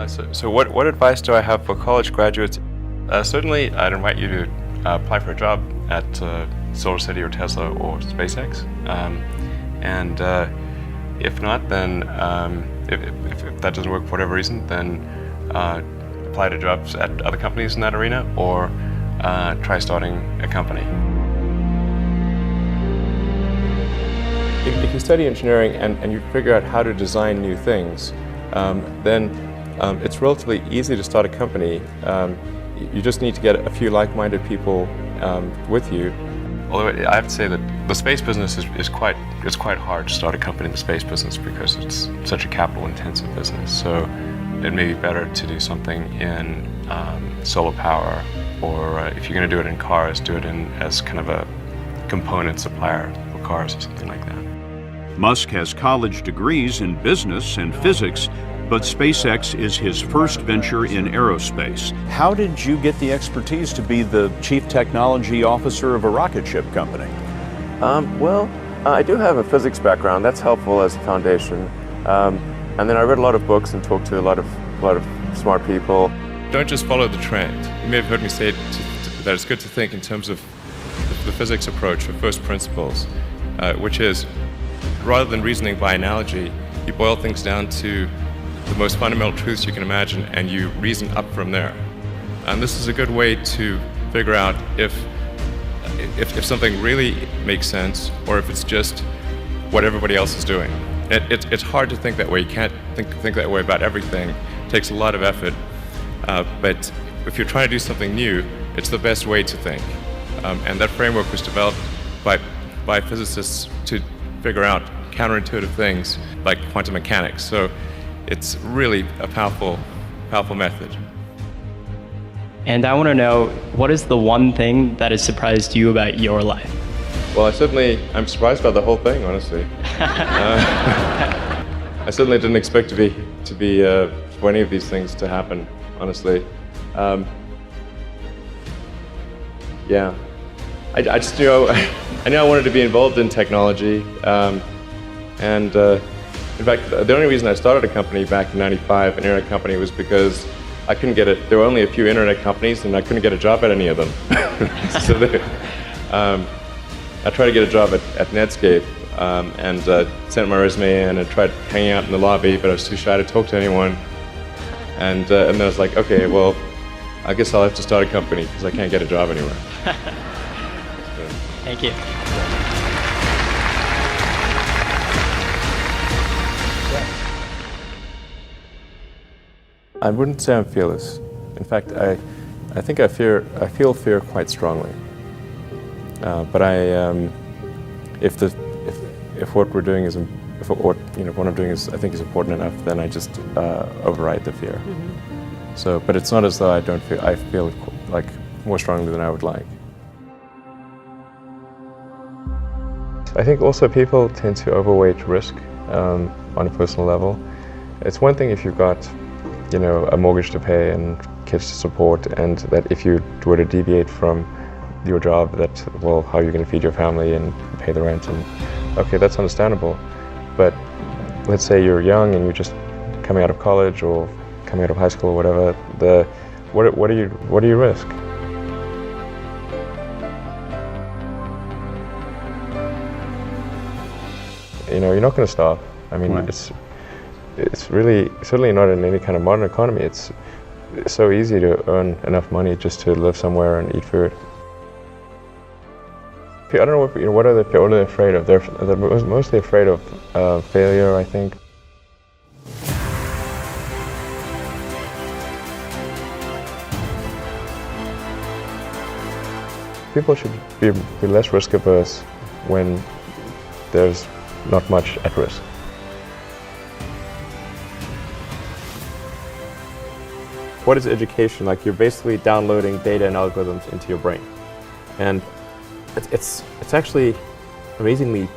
So what advice do I have for college graduates? Certainly, I'd invite you to apply for a job at SolarCity or Tesla or SpaceX. And if not, then if that doesn't work for whatever reason, then apply to jobs at other companies in that arena, or try starting a company. If you study engineering and you figure out how to design new things, then it's relatively easy to start a company. You just need to get a few like-minded people with you. Although I have to say that the space business is quite hard to start a company in the space business because it's such a capital-intensive business. So it may be better to do something in solar power, or if you're going to do it in cars, do it as kind of a component supplier for cars or something like that. Musk has college degrees in business and physics, but SpaceX is his first venture in aerospace. How did you get the expertise to be the chief technology officer of a rocket ship company? I do have a physics background. That's helpful as a foundation. And then I read a lot of books and talked to a lot of smart people. Don't just follow the trend. You may have heard me say that it's good to think in terms of the physics approach, or first principles, which is, rather than reasoning by analogy, you boil things down to the most fundamental truths you can imagine, and you reason up from there. And this is a good way to figure out if something really makes sense, or if it's just what everybody else is doing. It's hard to think that way. You can't think that way about everything. It takes a lot of effort. But if you're trying to do something new, it's the best way to think. And that framework was developed by physicists to figure out counterintuitive things like quantum mechanics. So it's really a powerful method. And I want to know, what is the one thing that has surprised you about your life? Well, I'm surprised by the whole thing, honestly. I certainly didn't expect for any of these things to happen, honestly. Yeah, I just I knew I wanted to be involved in technology, and in fact, the only reason I started a company back in '95, an internet company, was because I couldn't get it. There were only a few internet companies, and I couldn't get a job at any of them. So I tried to get a job at Netscape, and sent my resume in and tried hanging out in the lobby, but I was too shy to talk to anyone. And then I was like, okay, well, I guess I'll have to start a company because I can't get a job anywhere. Thank you. I wouldn't say I'm fearless. In fact, I think I feel fear quite strongly. But if what we're doing if what I'm doing I think is important enough, then I just override the fear. Mm-hmm. So, but it's not as though I feel like more strongly than I would like. I think also people tend to overweight risk on a personal level. It's one thing if you've got a mortgage to pay and kids to support, and that if you were to deviate from your job, how are you going to feed your family and pay the rent? And okay, that's understandable. But let's say you're young and you're just coming out of college or coming out of high school or whatever. What do you risk? You're not going to starve. I mean, right. It's really certainly not in any kind of modern economy. It's so easy to earn enough money just to live somewhere and eat food. I don't know what are they afraid of? They're mostly afraid of failure, I think. People should be less risk averse when there's not much at risk. What is education? Like, you're basically downloading data and algorithms into your brain. And it's actually amazingly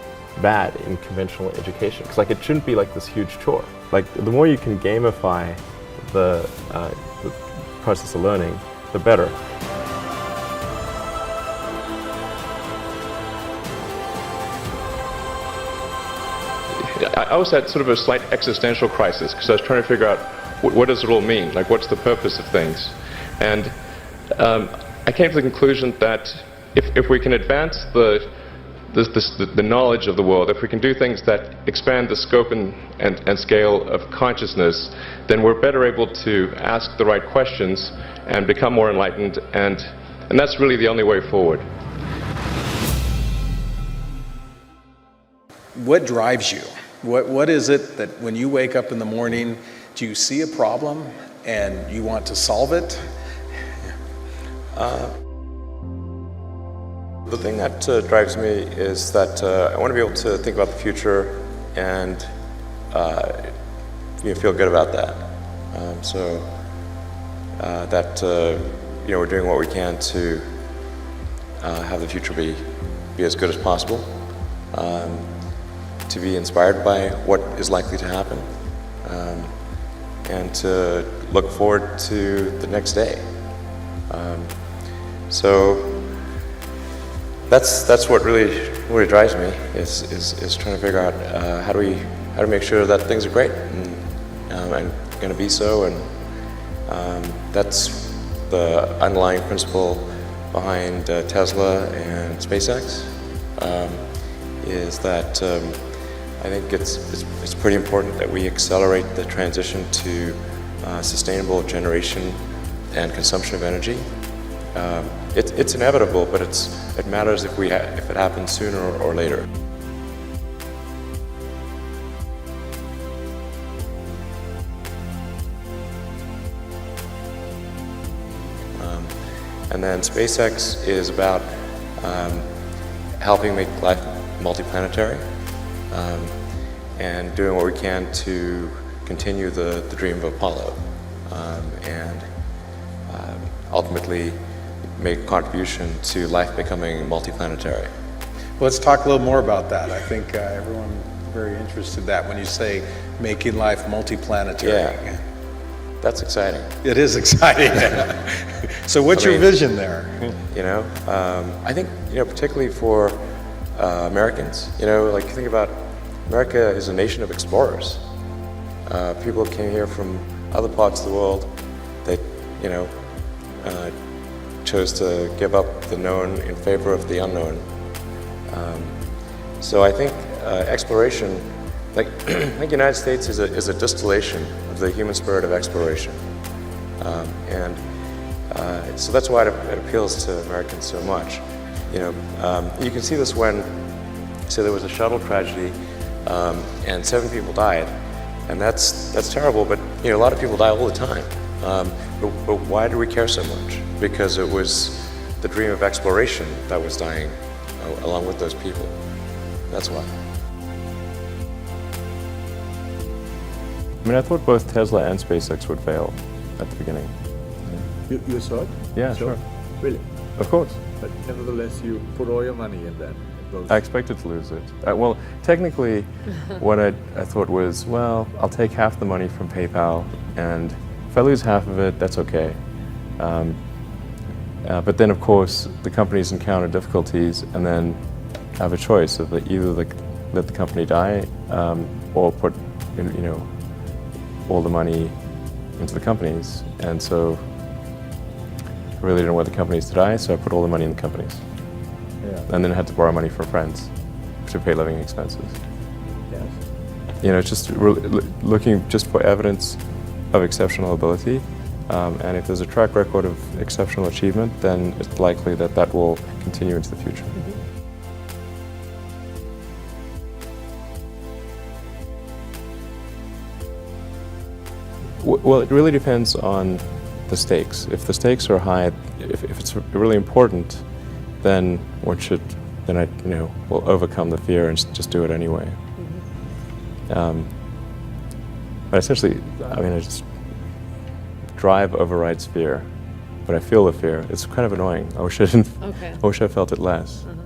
bad in conventional education, because it shouldn't be like this huge chore. Like, the more you can gamify the process of learning, the better. I was at sort of a slight existential crisis because I was trying to figure out what does it all mean? Like, what's the purpose of things? And I came to the conclusion that if we can advance the knowledge of the world, if we can do things that expand the scope and scale of consciousness, then we're better able to ask the right questions and become more enlightened, and that's really the only way forward. What drives you? What is it that when you wake up in the morning, do you see a problem and you want to solve it? The thing that drives me is that I want to be able to think about the future and feel good about that. We're doing what we can to have the future be as good as possible, to be inspired by what is likely to happen, and to look forward to the next day. That's what really drives me is trying to figure out how do we make sure that things are great and going to be so, and that's the underlying principle behind Tesla and SpaceX. Is that I think it's pretty important that we accelerate the transition to sustainable generation and consumption of energy. It's inevitable, but it matters if it happens sooner or later. And then SpaceX is about helping make life multiplanetary, and doing what we can to continue the dream of Apollo, and ultimately make a contribution to life becoming multiplanetary. Let's talk a little more about that. I think everyone's very interested in that when you say making life multiplanetary. Yeah, that's exciting. It is exciting. So what's your vision there? I think, particularly for Americans, like think about America is a nation of explorers. People came here from other parts of the world that, chose to give up the known in favor of the unknown. So I think exploration, like the United States is a distillation of the human spirit of exploration. So that's why it appeals to Americans so much. You can see this when, say, there was a shuttle tragedy and 7 people died, and that's terrible, but a lot of people die all the time. But why do we care so much? Because it was the dream of exploration that was dying along with those people. That's why. I thought both Tesla and SpaceX would fail at the beginning. You thought? Yeah, sure. Really? Of course. But nevertheless, you put all your money in that. I expected to lose it. Well, technically, what I thought was, well, I'll take half the money from PayPal, and if I lose half of it, that's okay. But then, of course, the companies encounter difficulties, and then have a choice of either let the company die, or put, all the money into the companies. And so I really didn't want the companies to die, so I put all the money in the companies. Yeah. And then I had to borrow money from friends to pay living expenses. Yes. It's just looking just for evidence of exceptional ability. And if there's a track record of exceptional achievement, then it's likely that will continue into the future. Well, it really depends on the stakes. If the stakes are high, if it's really important, then I will overcome the fear and just do it anyway. But essentially, I just drive overrides fear, but I feel the fear. It's kind of annoying. I wish I didn't. Okay. I wish I felt it less. Uh-huh.